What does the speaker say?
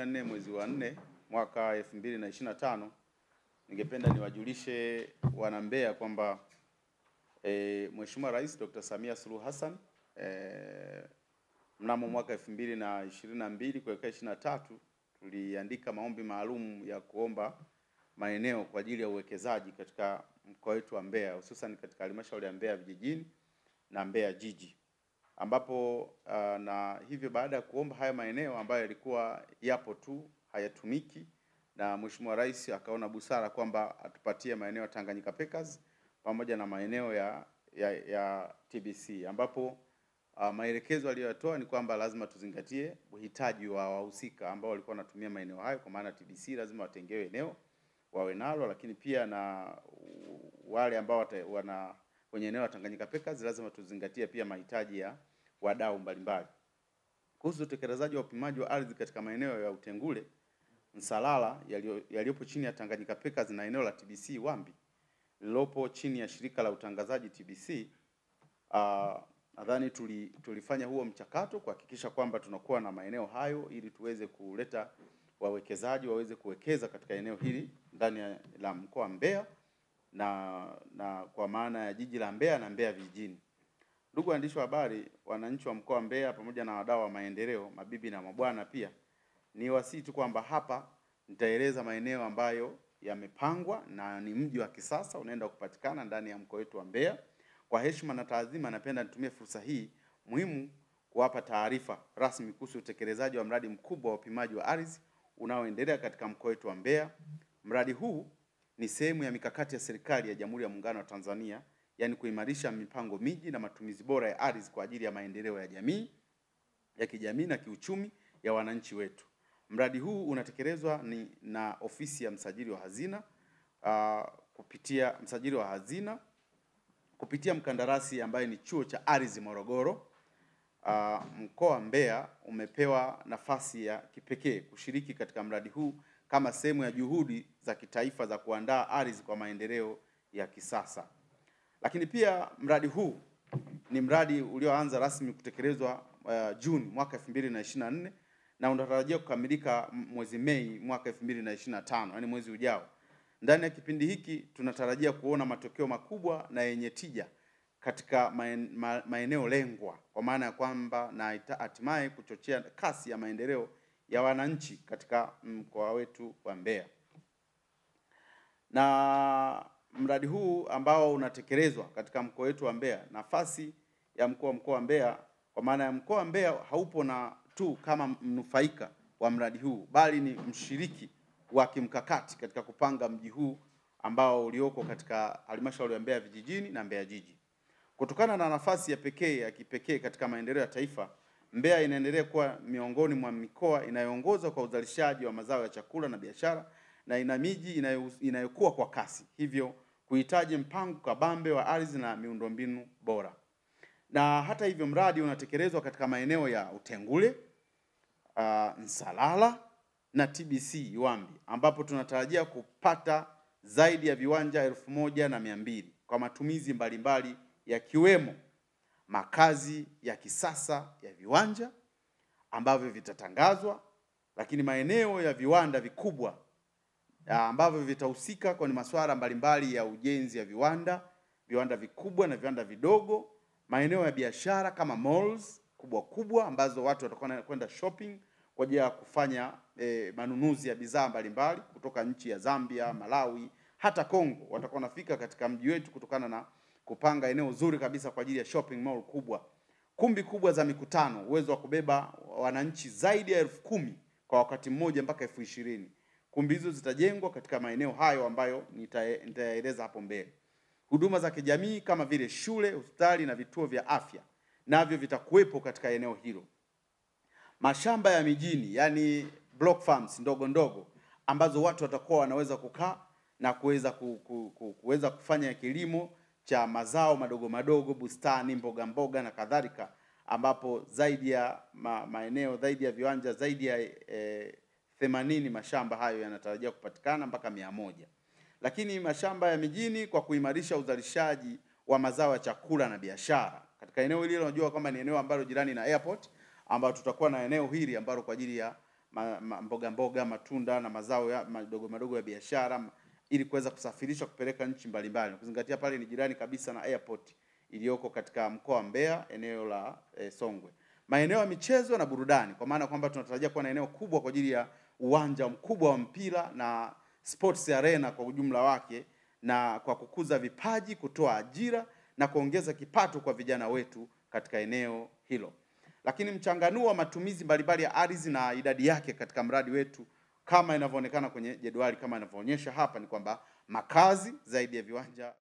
4 mwezi wa 4 mwaka 2025, ningependa niwajulishe wana Mbeya kwamba Mheshimiwa Rais Dr. Samia Suluhu Hassan mnamo mwaka 2022 kuelekea 23 tuliandika maombi maalum ya kuomba maeneo kwa ajili ya uwekezaji katika mkoa wetu wa Mbeya, hususan katika halmashauri ya Mbeya vijijini na Mbeya jiji, ambapo na hivyo baada ya kuomba haya maeneo ambayo yalikuwa yapo tu hayatumiki, na Mheshimiwa Rais akaona busara kwamba atupatie maeneo ya Tanganyika Packers pamoja na maeneo ya TBC, ambapo maelekezo aliyotoa ni kwamba lazima tuzingatie uhitaji wa wahusika ambao walikuwa wanatumia maeneo hayo, kwa maana TBC lazima watengewe eneo wawe nalo, lakini pia na wale ambao wana kwenye eneo la Tanganyika Packers lazima tuzingatie pia mahitaji ya wadau mbalimbali. Kuhusu utekelezaji wa upimaji wa ardhi katika maeneo ya Utengule, Msalala yaliyopo chini ya Tanganyika Packers na eneo la TBC Wambi lilopo chini ya shirika la utangazaji TBC, nadhani tulifanya huo mchakato kuhakikisha kwamba tunakuwa na maeneo hayo ili tuweze kuleta wawekezaji waweze kuwekeza katika eneo hili ndani la mkoa wa Mbeya na kwa maana ya jiji la Mbeya na Mbeya vijijini. Ndugu waandishi wa habari, wananchi wa mkoa wa Mbeya pamoja na wadau wa maendeleo, mabibi na mabwana, pia ni wasii tu kwamba hapa nitaeleza maeneo ambayo yamepangwa na ni mji wa kisasa unaenda kupatikana ndani ya mkoa wetu wa Mbeya. Kwa heshima na taadhima, napenda nitumie fursa hii muhimu kuwapa taarifa rasmi kuhusu utekelezaji wa mradi mkubwa wa upimaji wa ardhi unaoendelea katika mkoa wetu wa Mbeya. Mradi huu ni sehemu ya mikakati ya serikali ya Jamhuri ya Muungano wa Tanzania, yani kuimarisha mipango miji na matumizi bora ya ardhi kwa ajili ya maendeleo ya jamii, ya kijamii na kiuchumi ya wananchi wetu. Mradi huu unatekelezwa na ofisi ya msajili wa hazina kupitia mkandarasi ambaye ni Chuo cha Ardhi Morogoro. Mkoa wa Mbeya umepewa nafasi ya kipekee kushiriki katika mradi huu kama sehemu ya juhudi za kitaifa za kuandaa ardhi kwa maendeleo ya kisasa. Lakini pia mradi huu ni mradi ulioanza rasmi kutekelezwa Juni mwaka 2024 na unatarajia kukamilika mwezi Mei mwaka 2025, yani mwezi ujao. Ndani ya kipindi hiki tunatarajia kuona matokeo makubwa na yenye tija katika maeneo lengwa, kwa maana ya kwamba na hatimaye kuchochea kasi ya maendeleo ya wananchi katika mkoa wetu wa Mbeya. Na mradi huu ambao unatekelezwa katika mkoa wetu wa Mbeya, nafasi ya mkoa wa Mbeya, kwa maana ya mkoa wa Mbeya haupo na tu kama mnufaika wa mradi huu, bali ni mshiriki wa kimkakati katika kupanga mji huu ambao ulioko katika halmashauri ya Mbeya vijijini na Mbeya jiji. Kutokana na nafasi ya kipekee katika maendeleo ya taifa, Mbeya inaendelea kuwa miongoni mwa mikoa inayoongoza kwa uzalishaji wa mazao ya chakula na biashara na ina miji inayokuwa kwa kasi, hivyo kuhitaji mpango kabambe wa ardhi na miundombinu bora. Na hata hivyo mradi unatekelezwa katika maeneo ya Utengule, Msalala na TBC Wambi, ambapo tunatarajia kupata zaidi ya viwanja 1200 kwa matumizi mbalimbali yakiwemo makazi ya kisasa ya viwanja ambavyo vitatangazwa, lakini maeneo ya viwanda vikubwa ambavyo vitahusika kwenye masuala mbalimbali ya ujenzi ya viwanda vikubwa na viwanda vidogo, maeneo ya biashara kama malls kubwa ambazo watu watakuwa kwenda shopping kwa ajili ya kufanya manunuzi ya bidhaa mbalimbali kutoka nchi ya Zambia, Malawi, hata Kongo. Watakuwa nafika katika mji wetu kutokana na kupanga eneo zuri kabisa kwa ajili ya shopping mall kubwa. Kumbi kubwa za mikutano, uwezo wa kubeba wananchi zaidi ya 10,000 kwa wakati mmoja mpaka 20,000. Kumbi hizo zitajengwa katika maeneo hayo ambayo nitaeleza hapo mbele. Huduma za kijamii kama vile shule, hospitali na vituo vya afya navyo vitakuwepo katika eneo hilo. Mashamba ya mijini, yani block farms ndogo ambazo watu watakuwa wanaweza kukaa na kuweza kufanya kilimo cha mazao madogo, bustani, mboga na kadhalika, ambapo zaidi ya maeneo zaidi ya viwanja zaidi ya 80 mashamba hayo yanatarajia kupatikana mpaka 100. Lakini mashamba ya mijini kwa kuimarisha uzalishaji wa mazao ya chakula na biashara. Katika eneo hili unajua kama ni eneo ambalo jirani na airport, ambao tutakuwa na eneo hili ambalo kwa ajili ya mboga mboga, matunda na mazao ya madogo ya biashara ili kuweza kusafirishwa kupeleka nchi mbalimbali. Kuzingatia pale ni jirani kabisa na airport iliyoko katika mkoa wa Mbeya, eneo la Songwe. Maeneo ya michezo na burudani, kwa maana kwamba tunatarajia kuwa na eneo kubwa kwa ajili ya uwanja mkubwa wa mpira na sports arena kwa ujumla wake, na kwa kukuza vipaji, kutoa ajira na kuongeza kipato kwa vijana wetu katika eneo hilo. Lakini mchanganuo wa matumizi mbalimbali ya ardhi na idadi yake katika mradi wetu kama inavyoonekana kwenye jedwali kama inavyoonyesha hapa ni kwamba makazi zaidi ya viwanja